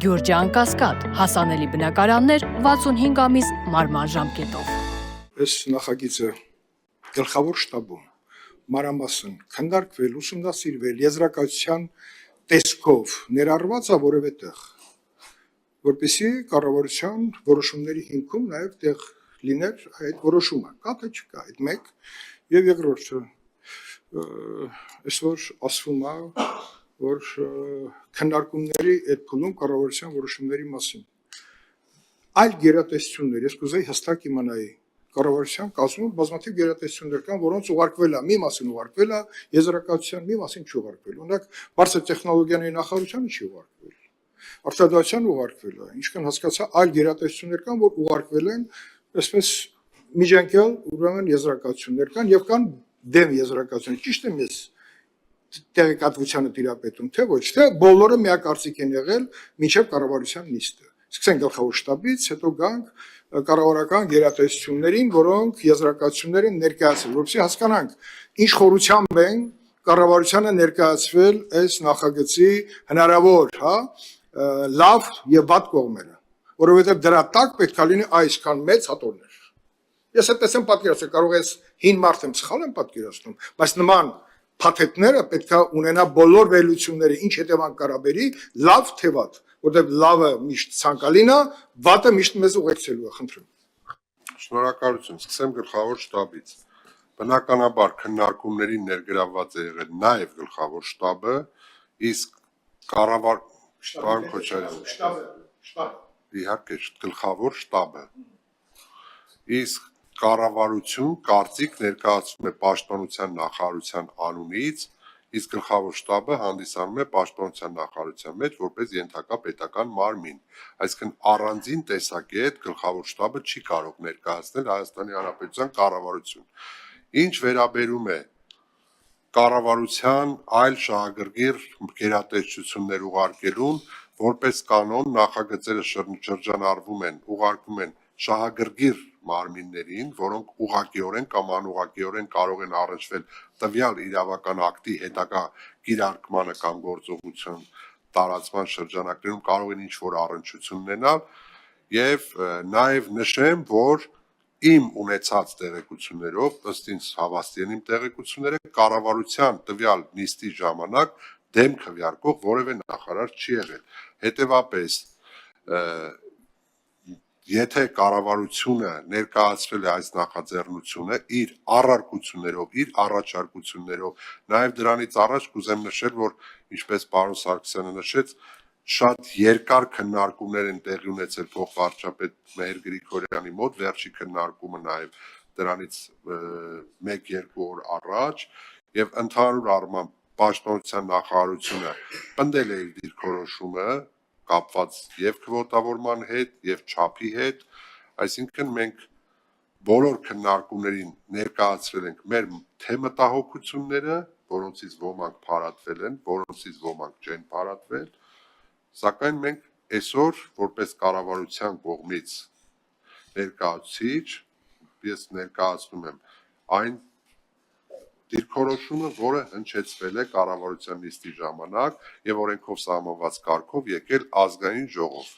Գյուրջան Կասկադ, հասանելի բնակարաններ 65 ամիս մարման ժամկետով։ Այս նախագիծը գլխավոր շտաբում մանրամասն քննարկվել, ուսումնասիրվել, եզրակացության տեսքով ներառված է որևէ տեղ, որպեսզի կառավարության որոշումների հիմքում նաև տեղ լիներ այդ որոշումը, կա թե չկա, այդ մեկ, եւ երկրորդը, այսօր ասվում է, որ քննարկումների այդ փուլում կառավարության որոշումների մասին այլ գերատեսչություններ, ես կուզեի հստակ իմանայի կառավարության կազմում բազմաթիվ գերատեսչություններ կան, որոնց ուղարկվել է, մի մասին ուղարկվել է եզրակացության, մի մասին չուղարկվել։ Օրինակ, բարձր տեխնոլոգիաների նախարարությանը չի ուղարկվել, արտադրության ուղարկվել է, ինչքան հասկացա, այլ գերատեսչություններ կան, որ ուղարկվել են, այսպես միջանկյալ, ուրեմն եզրակացություններ կան եւ կան դեմ եզրակացություն։ Ճիշտ եմ ես տեղեկատվությանը տիրապետում, թե ոչ, թե բոլորը միակարծիք են եղել մինչև կառավարության նիստը։ Սկսենք գլխավոր շտաբից, հետո գանք կառավարական գերատեսչություններին, որոնք եզրակացություններ են ներկայացրել, որպեսզի հասկանանք, ինչ խորությամբ են կառավարությանը ներկայացվել այս նախագծի հնարավոր, լավ եւ վատ կողմերը, որովհետեւ դրա տակ պետք է լինի այսքան մեծ հատորներ։ Ես այդպես եմ պատկերացրել, կարող ես հին մարդ եմ, սխալ եմ պատկերացնում, բայց նման փաթեթները պետք է ունենա բոլոր վերլուծությունները, ինչ հետևանք կարաբերի, լավ թե վատ, որտեղ լավը միշտ ցանկալին է, վատը միշտ մեզ ուղեկցելու է, խնդրում։ Շնորհակալություն, սկսեմ գլխավոր շտաբից։ Բնականաբար քննարկումներին ներգրավված է եղել նաև գլխավոր շտաբը, իսկ կառավար պարոն Քոչարյան, իհարկե գլխավոր շտաբը, իսկ կառավարություն կարծիք ներկայացում է պաշտպանության նախարարության անունից, իսկ գլխավոր շտաբը հանդիսանում է պաշտպանության նախարարության մեջ որպես ենթակա պետական մարմին, այսինքն առանձին տեսակետ գլխավոր շտաբը չի կարող ներկայացնել Հայաստանի Հանրապետության կառավարություն։ Ինչ վերաբերում է կառավարության այլ շահագրգիռ գերատեսչություններ ուղարկելուն, որպես կանոն նախագծերը շրջանառվում են, ուղարկվում են շահագրգիռ մարմիններին, որոնք ուղղակիորեն կամ անուղղակիորեն կարող են առնչվել տվյալ իրավական ակտի հետագա կիրարկմանը կամ գործողության տարածման շրջանակներում կարող են ինչ-որ առնչություն ունենալ եւ նաեւ նշեմ, որ իմ ունեցած տեղեկություններով, ըստ ինձ հավաստի են իմ տեղեկությունները, կառավարության տվյալ նիստի ժամանակ դեմ քվեարկող որևէ նախարար չի եղել։ Հետևաբար եթե կառավարությունը ներկայացրել է այս նախաձեռնությունը իր առարկություններով, իր առաջարկություններով, նաև դրանից առաջ կուզեմ նշել, որ ինչպես պարոն Սարգսյանը նշեց, շատ երկար քննարկումներ են տեղի ունեցել փոխվարչապետ Մհեր Գրիգորյանի մոտ, վերջի քննարկումը նաև դրանից 1-2 օր առաջ, եւ ընդհանուր առմամբ պաշտպանության նախարարությունը պնդել է իր դիրքորոշումը կապված եւ քվոտավորման հետ եւ չափի հետ, այսինքն մենք բոլոր քննարկումներին ներկայացրել ենք մեր թե մտահոգությունները, որոնցից ոմանք փարատվել են, որոնցից ոմանք չեն փարատվել, սակայն մենք այսօր որպես կառավարության կողմից ներկայացուցիչ ես ներկայացնում եմ այն դիրքորոշումը, որը հնչեցվել է կառավարության նիստի ժամանակ եւ օրենքով սահմանված կարգով եկել ազգային ժողով։